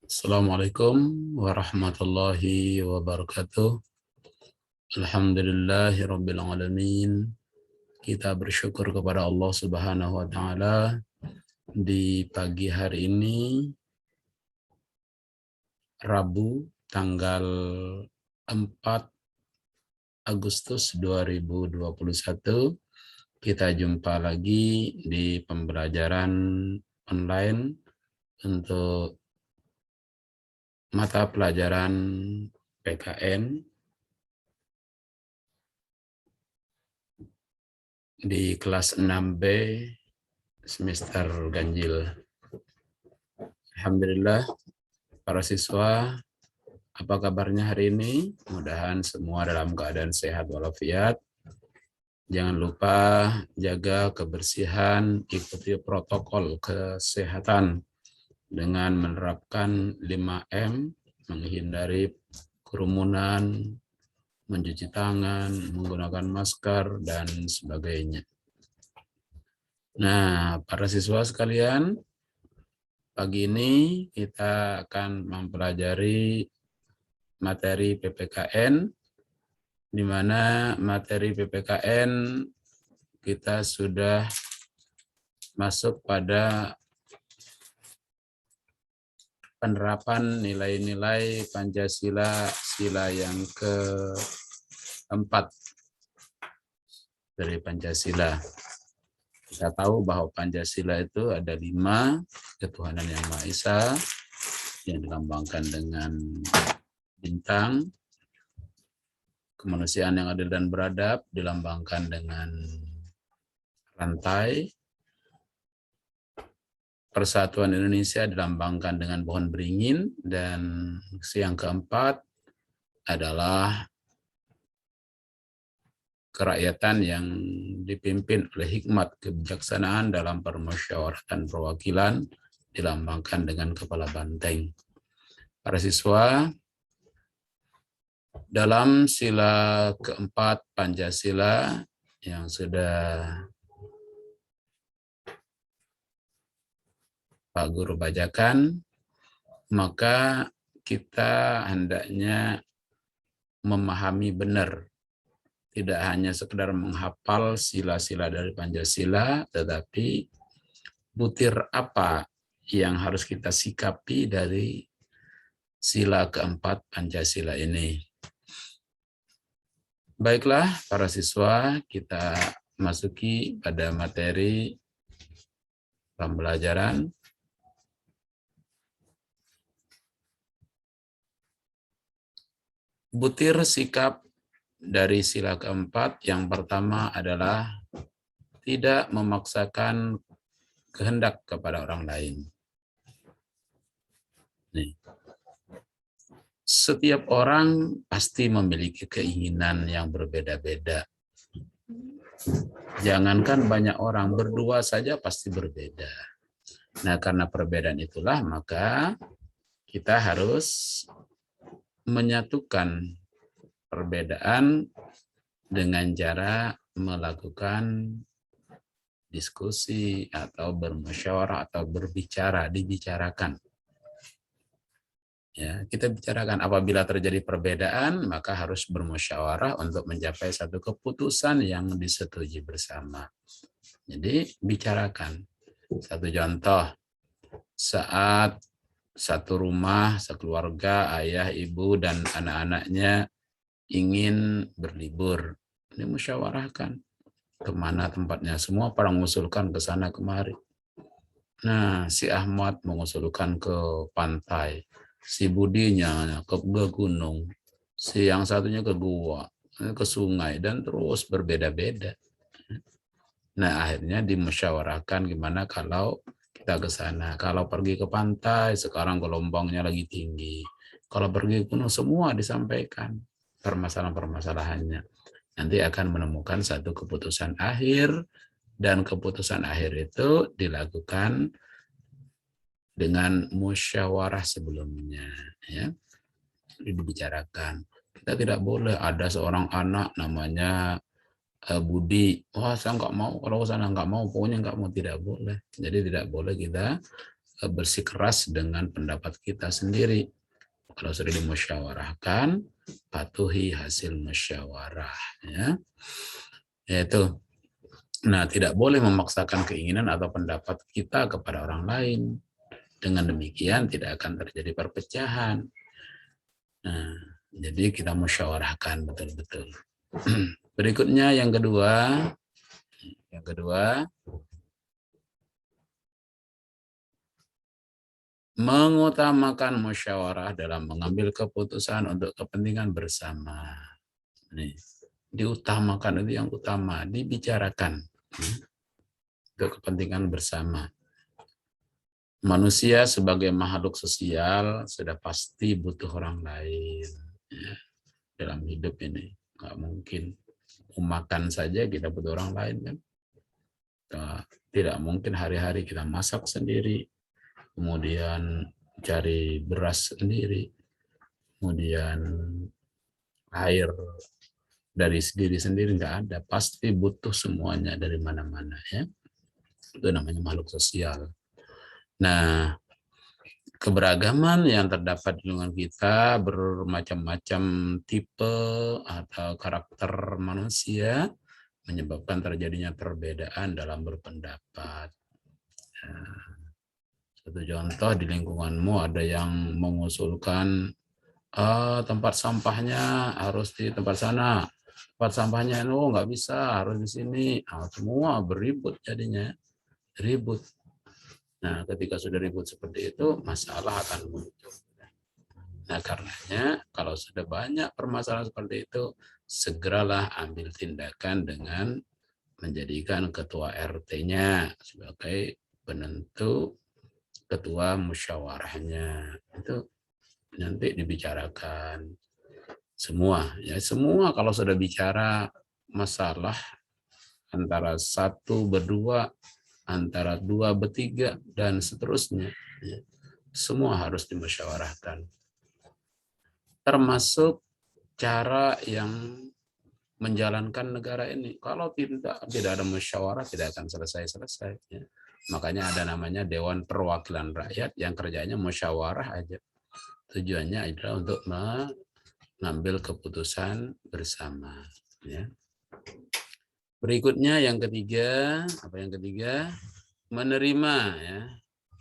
Assalamualaikum warahmatullahi wabarakatuh. Alhamdulillahirabbil alamin. Kita bersyukur kepada Allah Subhanahu wa taala di pagi hari ini Rabu tanggal 4 Agustus 2021 kita jumpa lagi di pembelajaran online untuk mata pelajaran PKN di kelas 6B semester ganjil. Alhamdulillah, para siswa, apa kabarnya hari ini? Mudah-mudahan semua dalam keadaan sehat walafiat. Jangan lupa jaga kebersihan, ikuti protokol kesehatan dengan menerapkan 5M, menghindari kerumunan, mencuci tangan, menggunakan masker, dan sebagainya. Nah, para siswa sekalian, pagi ini kita akan mempelajari materi PPKN, di mana materi PPKN kita sudah masuk pada penerapan nilai-nilai Pancasila sila yang keempat dari Pancasila. Kita tahu bahwa Pancasila itu ada 5, ketuhanan yang Maha Esa, yang dilambangkan dengan bintang, kemanusiaan yang adil dan beradab, dilambangkan dengan rantai, persatuan Indonesia dilambangkan dengan pohon beringin, dan yang keempat adalah kerakyatan yang dipimpin oleh hikmat kebijaksanaan dalam permusyawaratan perwakilan, dilambangkan dengan kepala banteng. Para siswa, dalam sila keempat Pancasila yang sudah Pak Guru bacakan, maka kita hendaknya memahami benar, tidak hanya sekedar menghafal sila-sila dari Pancasila, tetapi butir apa yang harus kita sikapi dari sila keempat Pancasila ini. Baiklah, para siswa, kita masuki pada materi pembelajaran. Butir sikap dari sila keempat yang pertama adalah tidak memaksakan kehendak kepada orang lain. Nih. Setiap orang pasti memiliki keinginan yang berbeda-beda. Jangankan banyak orang, berdua saja pasti berbeda. Nah, karena perbedaan itulah maka kita harus menyatukan perbedaan dengan cara melakukan diskusi atau bermusyawarah atau berbicara, dibicarakan. Ya, kita bicarakan apabila terjadi perbedaan, maka harus bermusyawarah untuk mencapai satu keputusan yang disetujui bersama. Jadi, bicarakan. Satu contoh, saat satu rumah, sekeluarga, ayah, ibu, dan anak-anaknya ingin berlibur, dimusyawarahkan kemana tempatnya. Semua pada mengusulkan ke sana kemari. Nah, si Ahmad mengusulkan ke pantai, si Budinya ke gunung, si yang satunya ke gua, ke sungai, dan terus berbeda-beda. Nah, akhirnya dimusyawarahkan gimana kalau kita ke sana. Kalau pergi ke pantai, sekarang gelombangnya lagi tinggi. Kalau pergi ke gunung, semua disampaikan permasalahan-permasalahannya. Nanti akan menemukan satu keputusan akhir, dan keputusan akhir itu dilakukan dengan musyawarah sebelumnya, ya, dibicarakan. Kita tidak boleh ada seorang anak namanya Budi, wah saya nggak mau, kalau sana nggak mau, pokoknya nggak mau, tidak boleh. Jadi tidak boleh kita bersikeras dengan pendapat kita sendiri. Kalau sudah dimusyawarahkan, patuhi hasil musyawarah. Ya. Yaitu, nah tidak boleh memaksakan keinginan atau pendapat kita kepada orang lain. Dengan demikian tidak akan terjadi perpecahan. Nah, jadi kita musyawarahkan betul-betul. Berikutnya yang kedua, mengutamakan musyawarah dalam mengambil keputusan untuk kepentingan bersama. Nih, diutamakan itu yang utama, dibicarakan untuk kepentingan bersama. Manusia sebagai makhluk sosial sudah pasti butuh orang lain ya, dalam hidup ini. Nggak mungkin makan saja kita butuh orang lain kan. Tidak mungkin hari-hari kita masak sendiri, kemudian cari beras sendiri, kemudian air dari diri sendiri nggak ada. Pasti butuh semuanya dari mana-mana ya. Itu namanya makhluk sosial. Nah, keberagaman yang terdapat di lingkungan kita bermacam-macam tipe atau karakter manusia menyebabkan terjadinya perbedaan dalam berpendapat. Nah, satu contoh di lingkunganmu ada yang mengusulkan tempat sampahnya harus di tempat sana, tempat sampahnya nggak bisa harus di sini. Semua beribut jadinya, ribut. Nah, ketika sudah ribut seperti itu, masalah akan muncul. Nah, karenanya kalau sudah banyak permasalahan seperti itu, segeralah ambil tindakan dengan menjadikan ketua RT-nya sebagai penentu ketua musyawarahnya. Itu nanti dibicarakan semua. Ya, semua kalau sudah bicara masalah antara satu berdua, antara dua bertiga, dan seterusnya. Semua harus dimusyawarahkan. Termasuk cara yang menjalankan negara ini. Kalau tidak ada musyawarah, tidak akan selesai-selesai. Ya. Makanya ada namanya Dewan Perwakilan Rakyat yang kerjanya musyawarah aja. Tujuannya adalah untuk mengambil keputusan bersama. Ya. Berikutnya yang ketiga, apa yang ketiga? Menerima ya.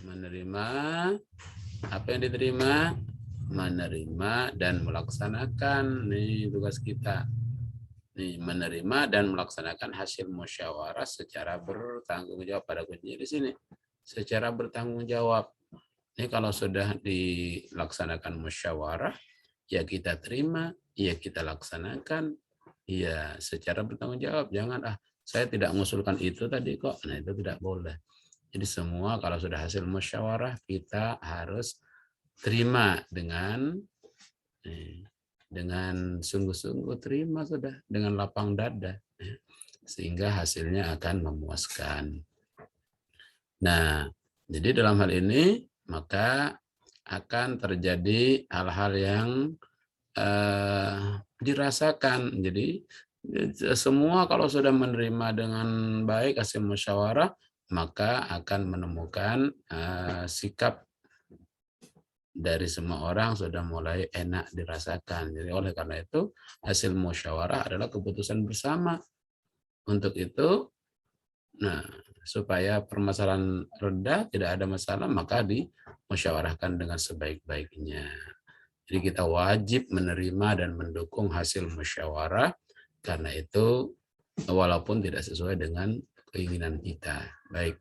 Menerima apa yang diterima? Menerima dan melaksanakan nih tugas kita. Nih, menerima dan melaksanakan hasil musyawarah secara bertanggung jawab. Pada kuncinya di sini. Secara bertanggung jawab. Ini kalau sudah dilaksanakan musyawarah, ya kita terima, ya kita laksanakan. Iya, secara bertanggung jawab. Jangan, saya tidak mengusulkan itu tadi kok. Nah, itu tidak boleh. Jadi semua kalau sudah hasil musyawarah, kita harus terima dengan sungguh-sungguh, terima sudah, dengan lapang dada. Sehingga hasilnya akan memuaskan. Nah, jadi dalam hal ini, maka akan terjadi hal-hal yang dirasakan. Jadi semua kalau sudah menerima dengan baik hasil musyawarah, maka akan menemukan sikap dari semua orang sudah mulai enak dirasakan. Jadi oleh karena itu hasil musyawarah adalah keputusan bersama. Untuk itu, nah supaya permasalahan reda, tidak ada masalah, maka dimusyawarahkan dengan sebaik-baiknya. Jadi kita wajib menerima dan mendukung hasil musyawarah, karena itu walaupun tidak sesuai dengan keinginan kita. Baik.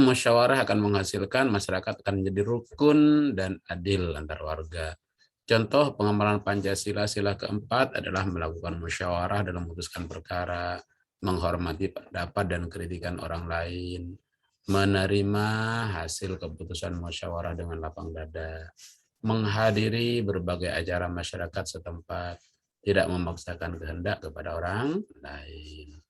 Musyawarah akan menghasilkan masyarakat akan menjadi rukun dan adil antar warga. Contoh pengamalan Pancasila sila keempat adalah melakukan musyawarah dalam memutuskan perkara, menghormati pendapat dan kritikan orang lain, menerima hasil keputusan musyawarah dengan lapang dada, menghadiri berbagai acara masyarakat setempat, tidak memaksakan kehendak kepada orang lain.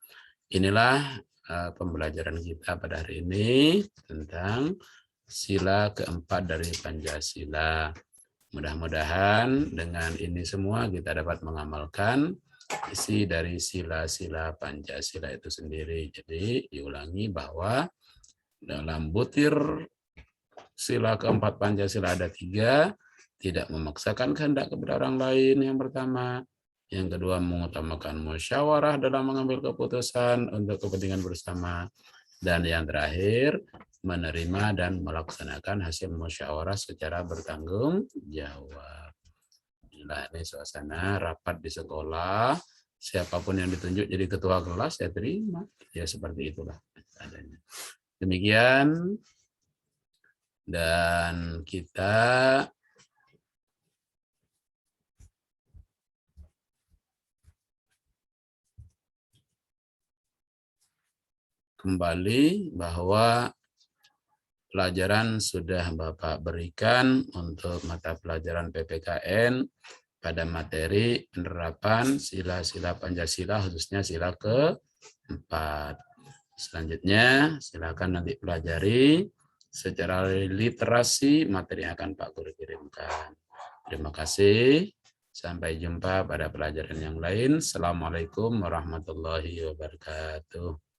Inilah pembelajaran kita pada hari ini tentang sila keempat dari Pancasila. Mudah-mudahan dengan ini semua kita dapat mengamalkan isi dari sila-sila Pancasila itu sendiri. Jadi diulangi bahwa Dalam butir sila keempat Pancasila ada 3, tidak memaksakan kehendak kepada orang lain yang pertama. Yang kedua, mengutamakan musyawarah dalam mengambil keputusan untuk kepentingan bersama. Dan yang terakhir, menerima dan melaksanakan hasil musyawarah secara bertanggung jawab. Inilah ini suasana rapat di sekolah. Siapapun yang ditunjuk jadi ketua kelas, saya terima. Ya seperti itulah adanya. Demikian. Dan kita kembali bahwa pelajaran sudah Bapak berikan untuk mata pelajaran PPKN pada materi penerapan sila-sila Pancasila, khususnya sila keempat. Selanjutnya silakan nanti pelajari secara literasi materi yang akan Pak Guru kirimkan. Terima kasih. Sampai jumpa pada pelajaran yang lain. Assalamualaikum warahmatullahi wabarakatuh.